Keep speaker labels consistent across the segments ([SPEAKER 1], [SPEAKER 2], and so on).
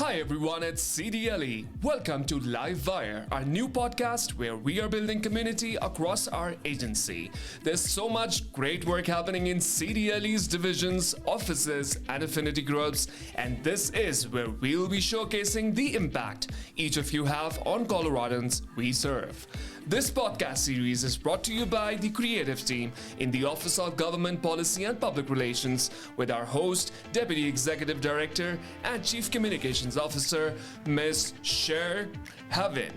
[SPEAKER 1] Hi everyone, it's CDLE. Welcome to Live Wire, our new podcast where we are building community across our agency. There's so much great work happening in CDLE's divisions, offices, and affinity groups, and this is where we'll be showcasing the impact each of you have on Coloradans we serve. This podcast series is brought to you by the creative team in the Office of Government Policy and Public Relations with our host, Deputy Executive Director and Chief Communications Officer, Ms. Cher, Haavind.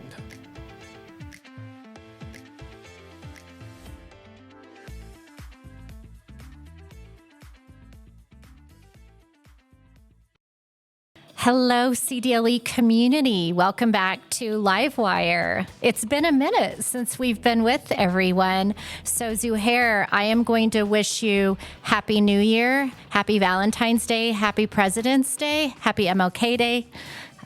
[SPEAKER 2] Hello, CDLE Community. Welcome back to Live Wire. It's been a minute since we've been with everyone. So, Zuhair, I am going to wish you Happy New Year, Happy Valentine's Day, Happy President's Day, Happy MLK Day,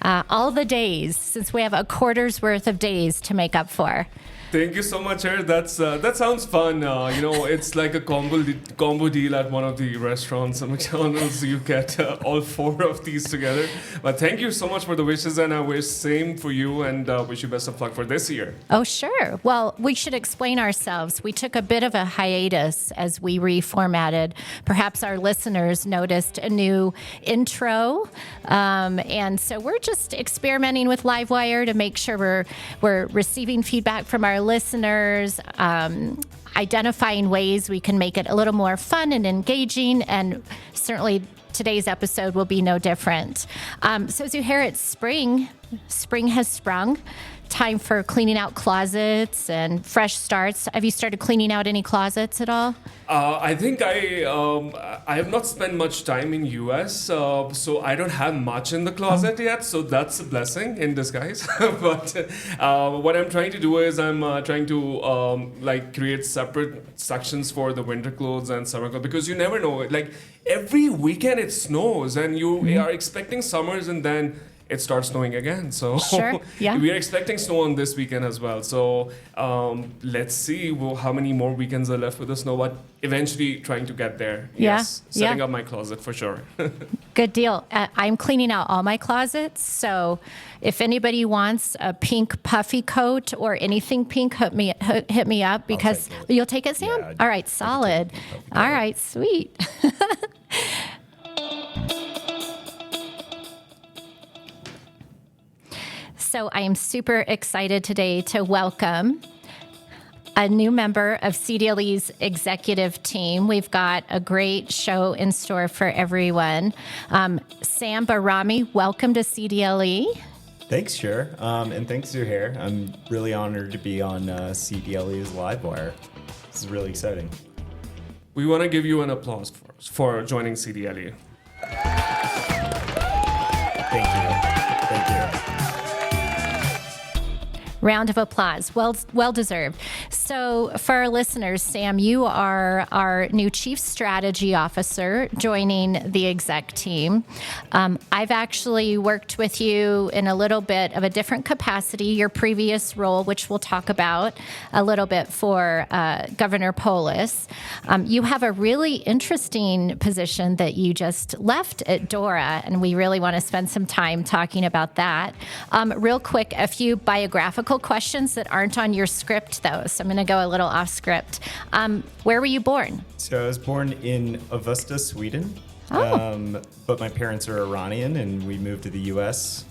[SPEAKER 2] all the days, since we have a quarter's worth of days to make up for.
[SPEAKER 1] Thank you so much, Cher. That sounds fun. It's like a combo deal at one of the restaurants at McDonald's. You get all four of these together. But thank you so much for the wishes, and I wish same for you, and wish you best of luck for this year.
[SPEAKER 2] Oh, sure. Well, we should explain ourselves. We took a bit of a hiatus as we reformatted. Perhaps our listeners noticed a new intro, and so we're just experimenting with Livewire to make sure we're receiving feedback from our listeners, identifying ways we can make it a little more fun and engaging, and certainly today's episode will be no different. So Zuhair, it's spring. Spring has sprung. Time for cleaning out closets and fresh starts. Have you started cleaning out any closets at all?
[SPEAKER 1] I think I have not spent much time in US, so I don't have much in the closet yet. So that's a blessing in disguise. But what I'm trying to do is I'm trying to create separate sections for the winter clothes and summer clothes, because you never know. Like every weekend it snows, and you are expecting summers, and then it starts snowing again. So
[SPEAKER 2] sure. Yeah.
[SPEAKER 1] We are expecting snow on this weekend as well. So let's see how many more weekends are left with the snow, but eventually trying to get there.
[SPEAKER 2] Yeah.
[SPEAKER 1] Yes, setting up my closet for sure.
[SPEAKER 2] Good deal. I'm cleaning out all my closets. So if anybody wants a pink puffy coat or anything pink, hit me up, because you'll take it, Sam?
[SPEAKER 3] Yeah,
[SPEAKER 2] all right, solid. All right, sweet. So I am super excited today to welcome a new member of CDLE's executive team. We've got a great show in store for everyone. Sam Bahrami, welcome to CDLE.
[SPEAKER 3] Thanks, Cher, and thanks, Zuhair. I'm really honored to be on CDLE's Live Wire. This is really exciting.
[SPEAKER 1] We want to give you an applause for joining CDLE.
[SPEAKER 3] Thank you.
[SPEAKER 2] Round of applause. Well deserved. So for our listeners, Sam, you are our new Chief Strategy Officer joining the exec team. I've actually worked with you in a little bit of a different capacity, your previous role, which we'll talk about a little bit, for Governor Polis. You have a really interesting position that you just left at DORA, and we really want to spend some time talking about that. Real quick, a few biographical questions that aren't on your script, though, so I'm going to go a little off script. Where were you born?
[SPEAKER 3] So I was born in Avesta, Sweden, but my parents are Iranian, and we moved to the U.S.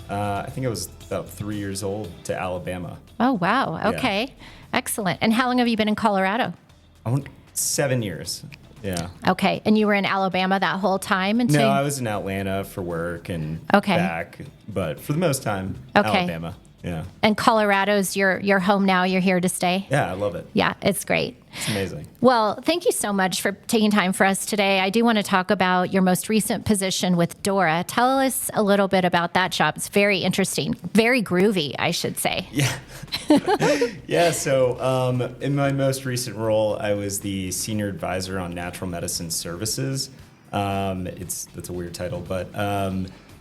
[SPEAKER 3] I think I was about 3 years old, to Alabama.
[SPEAKER 2] Oh, wow. Okay. Yeah. Excellent. And how long have you been in Colorado?
[SPEAKER 3] 7 years. Yeah.
[SPEAKER 2] Okay. And you were in Alabama that whole time?
[SPEAKER 3] No, I was in Atlanta for work and back, but for the most time, Alabama. Yeah.
[SPEAKER 2] And Colorado's your home now. You're here to stay?
[SPEAKER 3] Yeah, I love it.
[SPEAKER 2] Yeah, it's great.
[SPEAKER 3] It's amazing.
[SPEAKER 2] Well, thank you so much for taking time for us today. I do want to talk about your most recent position with DORA. Tell us a little bit about that job. It's very interesting, very groovy, I should say.
[SPEAKER 3] Yeah. Yeah, so in my most recent role, I was the Senior Advisor on Natural Medicine Services. That's a weird title, but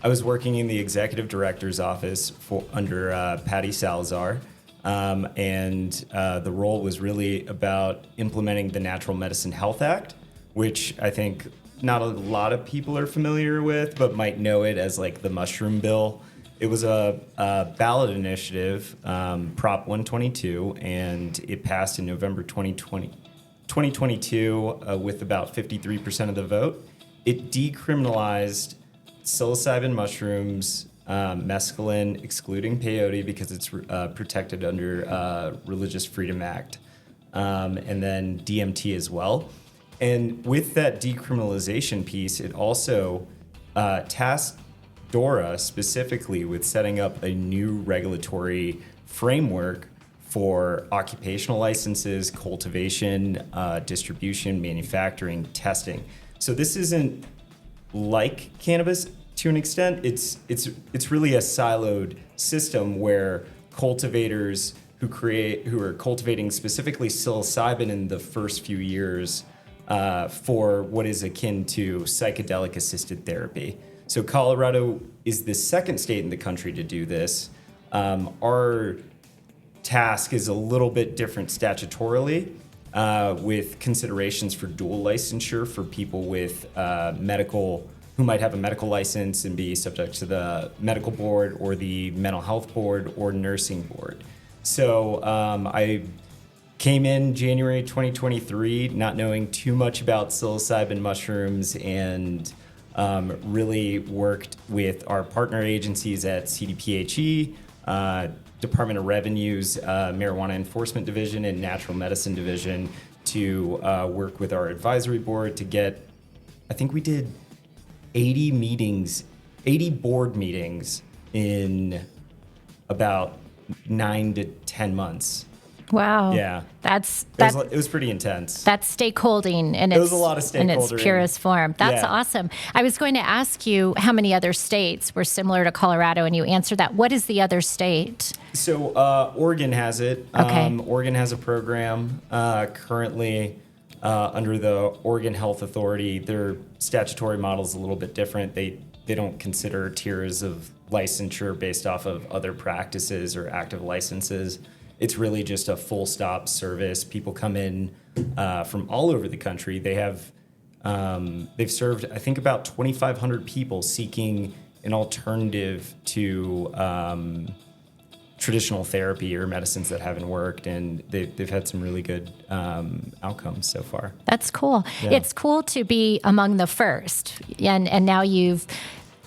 [SPEAKER 3] I was working in the Executive Director's office under Patty Salazar. And the role was really about implementing the Natural Medicine Health Act, which I think not a lot of people are familiar with, but might know it as like the mushroom bill. It was a ballot initiative, Prop 122, and it passed in November 2022 with about 53% of the vote. It decriminalized psilocybin mushrooms, mescaline, excluding peyote because it's protected under Religious Freedom Act, and then DMT as well. And with that decriminalization piece, it also tasked DORA specifically with setting up a new regulatory framework for occupational licenses, cultivation, distribution, manufacturing, testing. So this isn't like cannabis to an extent. It's really a siloed system where cultivators who are cultivating specifically psilocybin in the first few years for what is akin to psychedelic assisted therapy. So Colorado is the second state in the country to do this. Our task is a little bit different statutorily, with considerations for dual licensure for people with who might have a medical license and be subject to the medical board or the mental health board or nursing board. So I came in January 2023 not knowing too much about psilocybin mushrooms and really worked with our partner agencies at CDPHE, Department of Revenue's Marijuana Enforcement Division and Natural Medicine Division to work with our advisory board to get, I think we did 80 board meetings in about 9 to 10 months.
[SPEAKER 2] Wow.
[SPEAKER 3] Yeah. It was pretty intense.
[SPEAKER 2] That's stakeholding in
[SPEAKER 3] was a lot of
[SPEAKER 2] in its
[SPEAKER 3] stakeholdering.
[SPEAKER 2] purest form. That's awesome. I was going to ask you how many other states were similar to Colorado, and you answered that. What is the other state?
[SPEAKER 3] So Oregon has it.
[SPEAKER 2] Okay.
[SPEAKER 3] Oregon has a program currently under the Oregon Health Authority. Their statutory model is a little bit different. They don't consider tiers of licensure based off of other practices or active licenses. It's really just a full stop service. People come in from all over the country. They've served, I think, about 2,500 people seeking an alternative to traditional therapy or medicines that haven't worked, and they've had some really good outcomes so far.
[SPEAKER 2] That's cool.
[SPEAKER 3] Yeah.
[SPEAKER 2] It's cool to be among the first, and now you've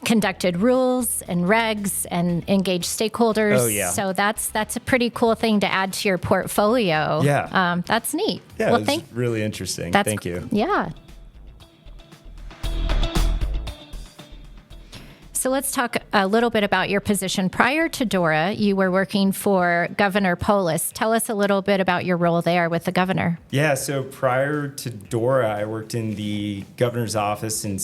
[SPEAKER 2] conducted rules and regs and engaged stakeholders.
[SPEAKER 3] Oh, yeah.
[SPEAKER 2] So that's a pretty cool thing to add to your portfolio.
[SPEAKER 3] Yeah.
[SPEAKER 2] That's neat.
[SPEAKER 3] Yeah, well, it's really interesting. Thank you.
[SPEAKER 2] Yeah. So let's talk a little bit about your position. Prior to DORA, you were working for Governor Polis. Tell us a little bit about your role there with the governor.
[SPEAKER 3] Yeah, so prior to DORA, I worked in the governor's office in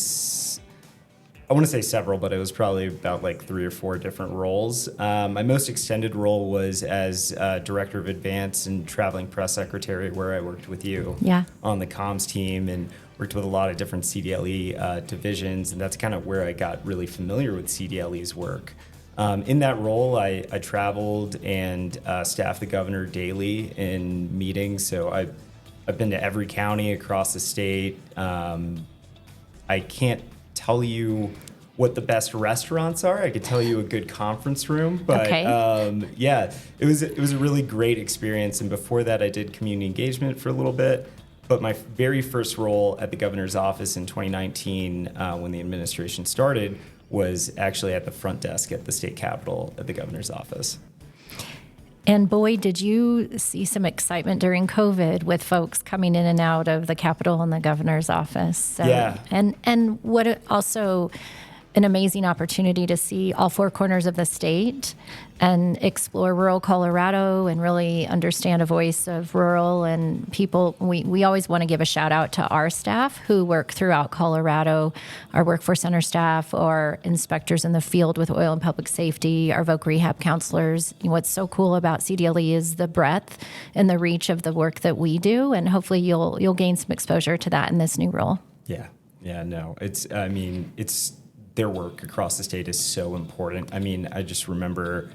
[SPEAKER 3] I want to say several, but it was probably about like 3 or 4 different roles. My most extended role was as Director of Advance and Traveling Press Secretary, where I worked with you on the comms team and worked with a lot of different CDLE divisions, and that's kind of where I got really familiar with CDLE's work. In that role, I traveled and staffed the governor daily in meetings, so I've been to every county across the state. I can't tell you what the best restaurants are. I could tell you a good conference room, but yeah, it was a really great experience. And before that, I did community engagement for a little bit. But my very first role at the governor's office in 2019, when the administration started, was actually at the front desk at the state capitol at the governor's office.
[SPEAKER 2] And boy, did you see some excitement during COVID with folks coming in and out of the Capitol and the governor's office. So,
[SPEAKER 3] yeah.
[SPEAKER 2] And what also an amazing opportunity to see all 4 corners of the state and explore rural Colorado and really understand a voice of rural and people. We always want to give a shout out to our staff who work throughout Colorado, our workforce center staff, or inspectors in the field with oil and public safety, our voc rehab counselors. What's so cool about CDLE is the breadth and the reach of the work that we do, and hopefully you'll gain some exposure to that in this new role.
[SPEAKER 3] Yeah, no, it's their work across the state is so important. I mean, I just remember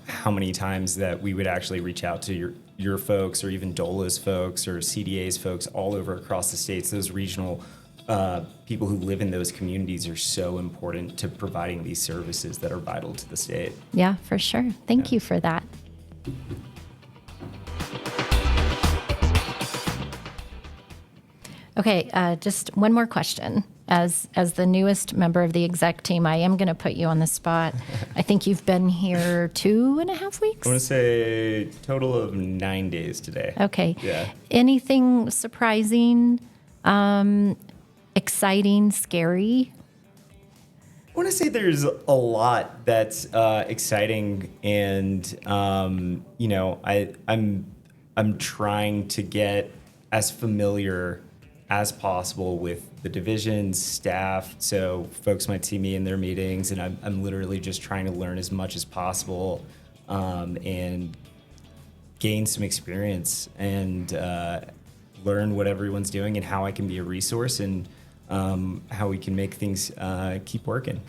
[SPEAKER 3] how many times that we would actually reach out to your folks or even DOLA's folks or CDA's folks all over across the states, those regional people who live in those communities are so important to providing these services that are vital to the state.
[SPEAKER 2] Yeah, for sure. Thank you for that. Okay, just one more question. As the newest member of the exec team, I am going to put you on the spot. I think you've been here 2.5 weeks?
[SPEAKER 3] I want to say total of 9 days today.
[SPEAKER 2] Okay.
[SPEAKER 3] Yeah.
[SPEAKER 2] Anything surprising, exciting, scary?
[SPEAKER 3] I want to say there's a lot that's exciting, and I'm trying to get as familiar as possible with the divisions, staff. So folks might see me in their meetings, and I'm literally just trying to learn as much as possible and gain some experience and learn what everyone's doing and how I can be a resource and how we can make things keep working.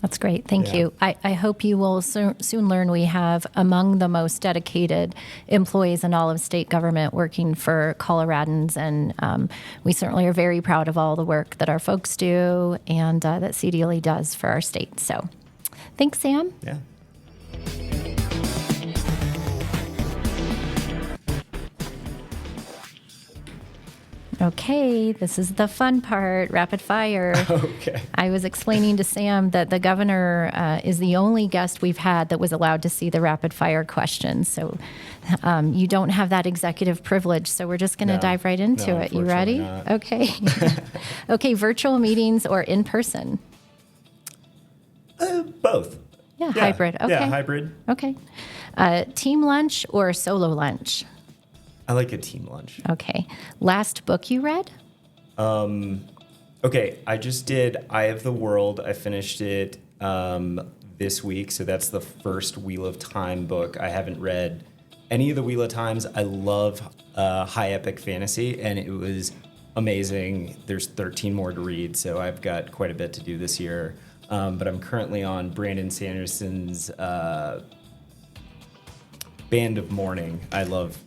[SPEAKER 2] That's great. Thank you. I hope you will soon learn we have among the most dedicated employees in all of state government working for Coloradans. And we certainly are very proud of all the work that our folks do and that CDLE does for our state. So thanks, Sam.
[SPEAKER 3] Yeah.
[SPEAKER 2] Okay, this is the fun part, rapid fire.
[SPEAKER 3] Okay.
[SPEAKER 2] I was explaining to Sam that the governor is the only guest we've had that was allowed to see the rapid fire questions. So you don't have that executive privilege. So we're just going to dive right into it. You ready?
[SPEAKER 3] Not.
[SPEAKER 2] Okay. Okay, virtual meetings or in person?
[SPEAKER 3] Both.
[SPEAKER 2] Yeah, hybrid. Okay.
[SPEAKER 3] Yeah, hybrid.
[SPEAKER 2] Okay. Team lunch or solo lunch?
[SPEAKER 3] I like a team lunch.
[SPEAKER 2] Okay. Last book you read?
[SPEAKER 3] Okay, I just did Eye of the World. I finished it this week, so that's the first Wheel of Time book. I haven't read any of the Wheel of Times. I love high epic fantasy, and it was amazing. There's 13 more to read, so I've got quite a bit to do this year. But I'm currently on Brandon Sanderson's Band of Morning. I love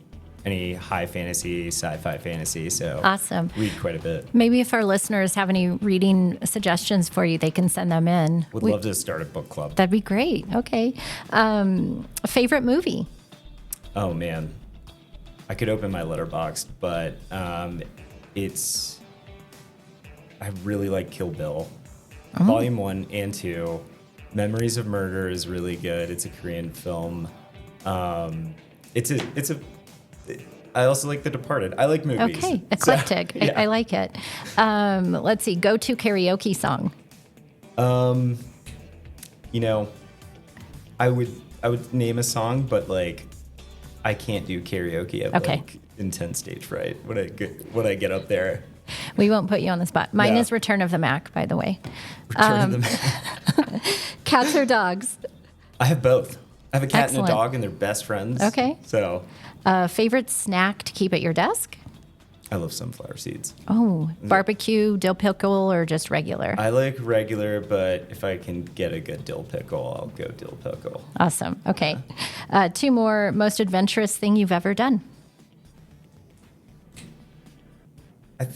[SPEAKER 3] any high fantasy, sci-fi fantasy, so
[SPEAKER 2] awesome.
[SPEAKER 3] Read quite a bit.
[SPEAKER 2] Maybe if our listeners have any reading suggestions for you, they can send them in.
[SPEAKER 3] Would love to start a book club.
[SPEAKER 2] That'd be great. Okay. Favorite movie?
[SPEAKER 3] Oh man, I could open my letterbox, but I really like Kill Bill, Volume 1 and 2. Memories of Murder is really good. It's a Korean film. I also like The Departed. I like movies.
[SPEAKER 2] Okay, eclectic.
[SPEAKER 3] So, yeah.
[SPEAKER 2] I like it. Let's see. Go-to karaoke song.
[SPEAKER 3] I would name a song, but like, I can't do karaoke. I have like intense stage fright when I get up there.
[SPEAKER 2] We won't put you on the spot. Mine is Return of the Mac, by the way.
[SPEAKER 3] Return of the Mac.
[SPEAKER 2] Cats or dogs?
[SPEAKER 3] I have both. I have a cat
[SPEAKER 2] Excellent.
[SPEAKER 3] and a dog, and they're best friends.
[SPEAKER 2] Okay.
[SPEAKER 3] So.
[SPEAKER 2] Favorite snack to keep at your desk?
[SPEAKER 3] I love sunflower seeds.
[SPEAKER 2] Oh, barbecue, dill pickle, or just regular?
[SPEAKER 3] I like regular, but if I can get a good dill pickle, I'll go dill pickle.
[SPEAKER 2] Awesome. Okay. 2 more. Most adventurous thing you've ever done?
[SPEAKER 3] I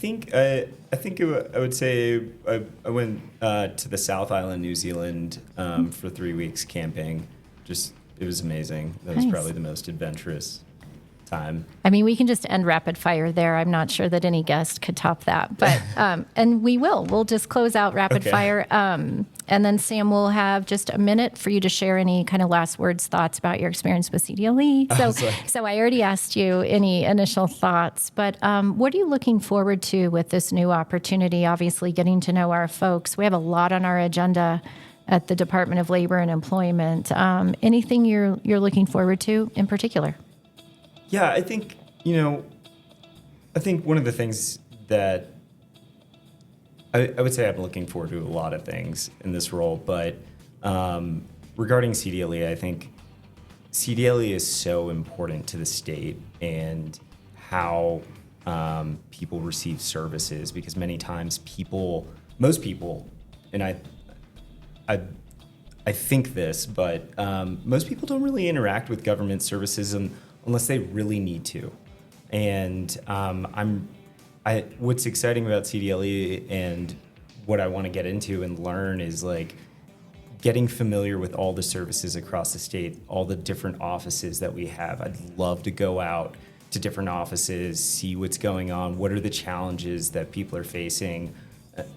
[SPEAKER 3] would say I went to the South Island, New Zealand, for 3 weeks camping. It was amazing. That was probably the most adventurous time.
[SPEAKER 2] I mean, we can just end rapid fire there. I'm not sure that any guest could top that, but and we will. We'll just close out rapid fire, and then Sam will have just a minute for you to share any kind of last words, thoughts about your experience with CDLE. So I already asked you any initial thoughts, but what are you looking forward to with this new opportunity? Obviously, getting to know our folks. We have a lot on our agenda at the Department of Labor and Employment. Anything you're looking forward to in particular?
[SPEAKER 3] Yeah, I think one of the things that I would say I'm looking forward to a lot of things in this role, but regarding CDLE, I think CDLE is so important to the state and how people receive services, because many times most people, and I think this, but most people don't really interact with government services unless they really need to. And I'm what's exciting about CDLE and what I want to get into and learn is like getting familiar with all the services across the state, all the different offices that we have. I'd love to go out to different offices, see what's going on, what are the challenges that people are facing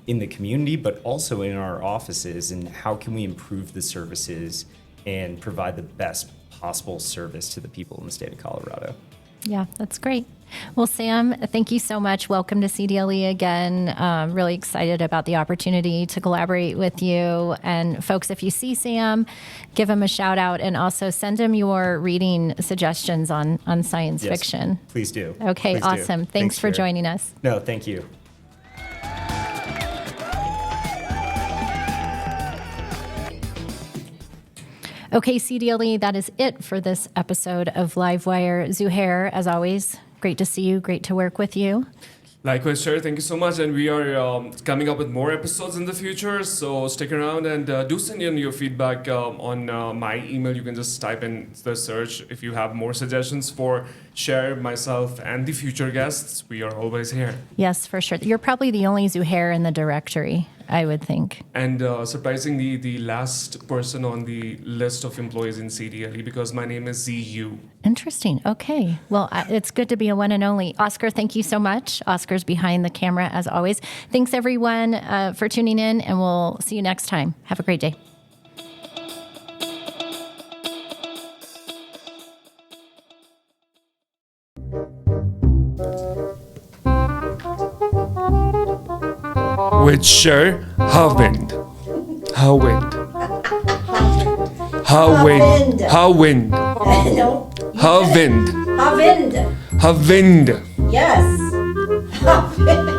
[SPEAKER 3] in the community, but also in our offices, and how can we improve the services and provide the best possible service to the people in the state of Colorado.
[SPEAKER 2] Yeah, that's great. Well, Sam, thank you so much. Welcome to CDLE again. Really excited about the opportunity to collaborate with you. And folks, if you see Sam, give him a shout out and also send him your reading suggestions on science fiction.
[SPEAKER 3] Please do.
[SPEAKER 2] Okay,
[SPEAKER 3] Please
[SPEAKER 2] awesome.
[SPEAKER 3] do.
[SPEAKER 2] Thanks for
[SPEAKER 3] Cher.
[SPEAKER 2] joining us.
[SPEAKER 3] No, thank you.
[SPEAKER 2] Okay, CDLE, that is it for this episode of Live Wire. Zuhair, as always, great to see you. Great to work with you.
[SPEAKER 1] Likewise, Cher, thank you so much. And we are coming up with more episodes in the future, so stick around and do send in your feedback on my email. You can just type in the search if you have more suggestions for Cher, myself, and the future guests. We are always here.
[SPEAKER 2] Yes, for sure. You're probably the only Zuhair in the directory, I would think.
[SPEAKER 1] And surprisingly, the last person on the list of employees in CDLE, because my name is ZU.
[SPEAKER 2] Interesting. Okay. Well, it's good to be a one and only. Oscar, thank you so much. Oscar's behind the camera, as always. Thanks, everyone, for tuning in, and we'll see you next time. Have a great day.
[SPEAKER 1] With Cher, Haavind. Haavind. Haavind. Haavind.
[SPEAKER 4] No.
[SPEAKER 1] Haavind.
[SPEAKER 4] Haavind.
[SPEAKER 1] Haavind.
[SPEAKER 4] Yes. Haavind.